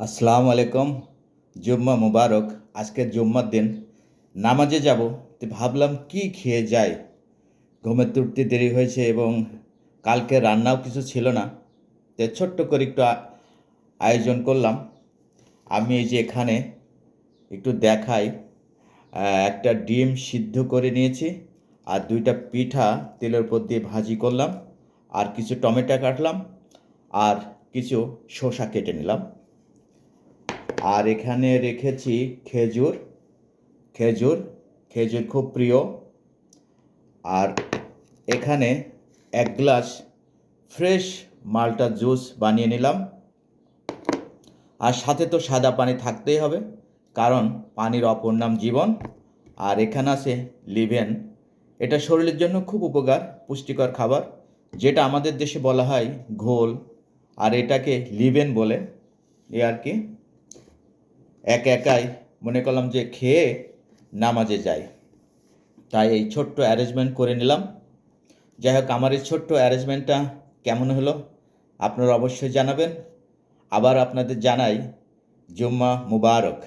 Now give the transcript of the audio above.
আসসালামু আলাইকুম। জুম্মা মুবারক। আজকের জুম্মার দিন নামাজে যাব, তো ভাবলাম কি খেয়ে যাই। ঘুমের থেকে উঠতে দেরি হয়েছে এবং কালকে রান্নাও কিছু ছিল না। তো ছোট্ট করে একটু আয়োজন করলাম। আমি এই যে এখানে একটু দেখাই, একটা ডিম সিদ্ধ করে নিয়েছি আর ২টা পিঠা তেলের উপর দিয়ে ভাজি করলাম, আর কিছু টমেটো কাটলাম, আর কিছু শসা কেটে নিলাম। আর এখানে রেখেছি খেজুর। খেজুর খেজুর খুব প্রিয়। আর এখানে ১ গ্লাস ফ্রেশ মাল্টা জুস বানিয়ে নিলাম। আর সাথে তো সাদা পানি থাকতেই হবে, কারণ পানির অপর নাম জীবন। আর এখানে আছে লিভেন। এটা শরীরের জন্য খুব উপকার, পুষ্টিকর খাবার, যেটা আমাদের দেশে বলা হয় ঘোল, আর এটাকে লিভেন বলে। এ আর কি, একাই মনে করলাম যে খেয়ে নামাজে যাই, তাই এই ছোট্ট অ্যারেঞ্জমেন্ট করে নিলাম। যাই হোক, আমার এই ছোট্ট অ্যারেঞ্জমেন্টটা কেমন হলো আপনারা অবশ্যই জানাবেন। আবার আপনাদের জানাই জুম্মা মুবারক।